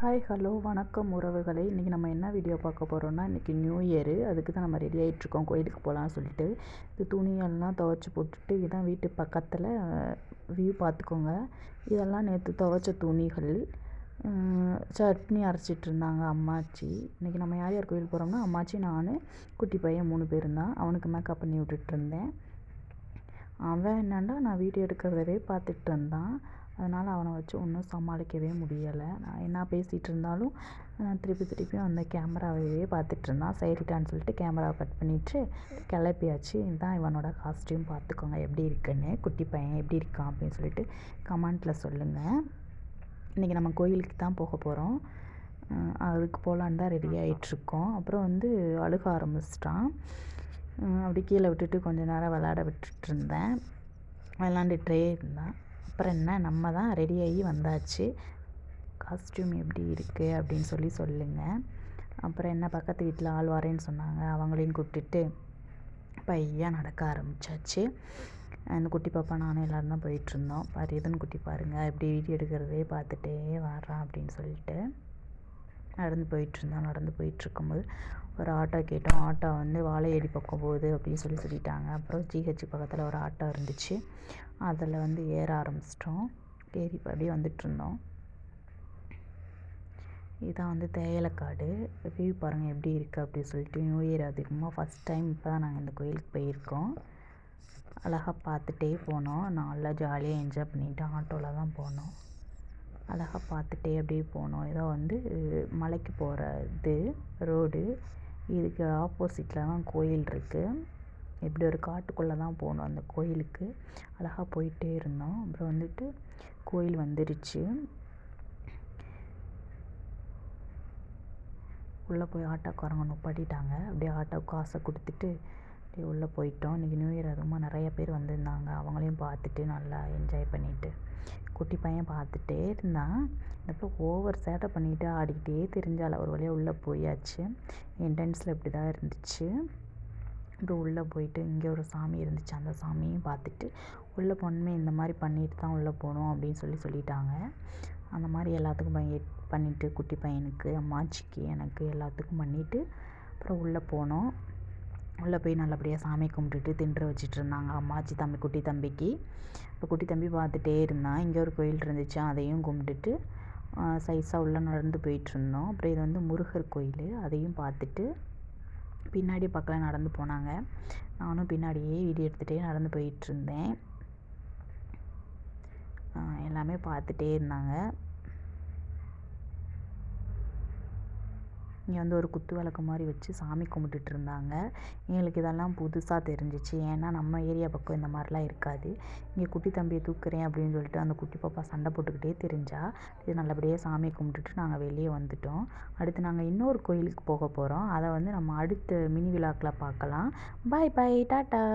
Hi hello வணக்கம் உறவுகளே. இன்றைக்கி நம்ம என்ன வீடியோ பார்க்க போகிறோம்னா, இன்றைக்கி நியூ இயரு. அதுக்கு தான் நம்ம ரெடி ஆகிட்ருக்கோம் கோயிலுக்கு போகலான்னு சொல்லிட்டு. இது துணியெல்லாம் துவைச்சி போட்டுட்டு இதான் வீட்டு பக்கத்தில் வியூ பார்த்துக்கோங்க. இதெல்லாம் நேற்று துவைச்ச துணிகள். சட்னி அரைச்சிட்டு இருந்தாங்க அம்மாச்சி. இன்றைக்கி நம்ம யார் யார் கோயிலுக்கு போகிறோம்னா, அம்மாச்சி, நான், குட்டி பையன் 3 பேரும் தான். அவனுக்கு மேக்கப் பண்ணி விட்டுட்டு இருந்தேன். அவன் என்னென்னா நான் வீடியோ எடுக்கிறதவே பார்த்துட்டு இருந்தான். அதனால் அவனை வச்சு ஒன்றும் சமாளிக்கவே முடியலை. நான் என்ன பேசிகிட்டு இருந்தாலும் திருப்பியும் அந்த கேமராவையே பார்த்துட்ருந்தான். சரிட்டான்னு சொல்லிட்டு கேமராவை கட் பண்ணிவிட்டு கிளப்பியாச்சு. இதுதான் இவனோட காஸ்ட்யூம். பார்த்துக்கோங்க எப்படி இருக்குன்னு. குட்டி பையன் எப்படி இருக்கான் அப்படின்னு சொல்லிட்டு கமெண்ட்டில் சொல்லுங்கள். இன்றைக்கி நம்ம கோயிலுக்கு தான் போக போகிறோம். அதுக்கு போகலான்னு தான் ரெடி ஆகிட்ருக்கோம். அப்புறம் அழுக ஆரம்பிச்சிட்டான். அப்படி கீழே விட்டுட்டு கொஞ்சம் நேரம் விளையாட விட்டுட்ருந்தேன். விளாண்டுட்டே இருந்தான். அப்புறம் என்ன, நம்ம தான் ரெடியாகி வந்தாச்சு. காஸ்ட்யூம் எப்படி இருக்குது அப்படின்னு சொல்லுங்கள். அப்புறம் என்ன, பக்கத்து வீட்டில் ஆள் வரேன்னு சொன்னாங்க. அவங்களையும் கூப்பிட்டுட்டு பையன் நடக்க ஆரம்பித்தாச்சு. அந்த குட்டி பாப்பா நானும் எல்லோரும் தான் போயிட்டுருந்தோம். பாரு எதுன்னு குட்டி பாருங்கள் எப்படி வீடியோ எடுக்கிறதே பார்த்துட்டே வரான் அப்படின்னு சொல்லிட்டு நடந்து போயிட்டுருக்கும்போது ஒரு ஆட்டோ கேட்டோம். ஆட்டோ வாழையடி பக்கம் போகுது அப்படின்னு சொல்லிட்டாங்க. அப்புறம் ஜிஹெச் பக்கத்தில் ஒரு ஆட்டோ இருந்துச்சு. அதில் ஏற ஆரம்பிச்சிட்டோம். ஏறி இப்போ அப்படியே வந்துட்டுருந்தோம். இதான் தேயிலைக்காடு. வியூ பாருங்கள் எப்படி இருக்குது அப்படின்னு சொல்லிட்டு. நியூ இயர் அதிகமாக ஃபஸ்ட் டைம் இப்போ தான் நாங்கள் இந்த கோயிலுக்கு போயிருக்கோம். அழகாக பார்த்துட்டே போனோம். நல்லா ஜாலியாக என்ஜாய் பண்ணிவிட்டு ஆட்டோவில் தான் போனோம். அழகாக பார்த்துட்டே அப்படியே போனோம். ஏதோ மலைக்கு போகிற ரோடு. இதுக்கு ஆப்போசிட்டில் தான் கோயில் இருக்குது. இப்படி ஒரு காட்டுக்குள்ளே தான் போகணும் அந்த கோயிலுக்கு. அழகாக போயிட்டே இருந்தோம். அப்புறம் கோயில் வந்துருச்சு. உள்ளே போய் ஆட்டோக்காரங்க நுப்பாட்டிட்டாங்க. அப்படியே ஆட்டோவுக்கு காசை கொடுத்துட்டு அப்படியே உள்ளே போயிட்டோம். இன்றைக்கி நியூ இயர் அதுவுமா நிறைய பேர் வந்திருந்தாங்க. அவங்களையும் பார்த்துட்டு நல்லா என்ஜாய் பண்ணிவிட்டு குட்டி பையன் பார்த்துட்டே இருந்தான். அப்புறம் ஓவர் சேட்டை பண்ணிவிட்டு ஆடிக்கிட்டே தெரிஞ்சால் ஒரு வழியாக உள்ளே போயாச்சு. என்ட்ரன்ஸில் இப்படி தான் இருந்துச்சு. அப்புறம் உள்ளே போயிட்டு இங்கே ஒரு சாமி இருந்துச்சு. அந்த சாமியும் பார்த்துட்டு உள்ளே போனோமே இந்த மாதிரி பண்ணிட்டு தான் உள்ளே போகணும் அப்படின்னு சொல்லிட்டாங்க. அந்த மாதிரி எல்லாத்துக்கும் பண்ணிவிட்டு குட்டி பையனுக்கு, அம்மாச்சிக்கு, எனக்கு எல்லாத்துக்கும் பண்ணிவிட்டு அப்புறம் உள்ளே போனோம். உள்ளே போய் நல்லபடியாக சாமி கும்பிட்டுட்டு தின்று வச்சுட்டு இருந்தாங்க அம்மாச்சி குட்டி தம்பிக்கு. இப்போ குட்டி தம்பி பார்த்துட்டே இருந்தான். இங்கே ஒரு கோயில் இருந்துச்சு, அதையும் கும்பிட்டுட்டு சைஸாக உள்ளே நடந்து போயிட்டுருந்தோம். அப்புறம் இது முருகர் கோயில், அதையும் பார்த்துட்டு பின்னாடி பக்கம் நடந்து போனாங்க. நானும் பின்னாடியே வீடியோ எடுத்துகிட்டே நடந்து போயிட்டுருந்தேன். எல்லாமே பார்த்துட்டே இருந்தாங்க. இங்கே ஒரு குத்து விளக்கு மாதிரி வச்சு சாமி கும்பிட்டுட்டு இருந்தாங்க. எங்களுக்கு இதெல்லாம் புதுசாக தெரிஞ்சிச்சு. ஏன்னா நம்ம ஏரியா பக்கம் இந்த மாதிரிலாம் இருக்காது. இங்கே குட்டி தம்பியை தூக்குறேன் அப்படின்னு சொல்லிட்டு அந்த குட்டி பாப்பா சண்டை போட்டுக்கிட்டே தெரிஞ்சா. இது நல்லபடியாக சாமி கும்பிட்டுட்டு நாங்கள் வெளியே வந்துட்டோம். அடுத்து நாங்கள் இன்னொரு கோயிலுக்கு போக போகிறோம். அதை நம்ம அடுத்த மினி விழாக்கில் பார்க்கலாம். பாய் பாய், டாட்டா.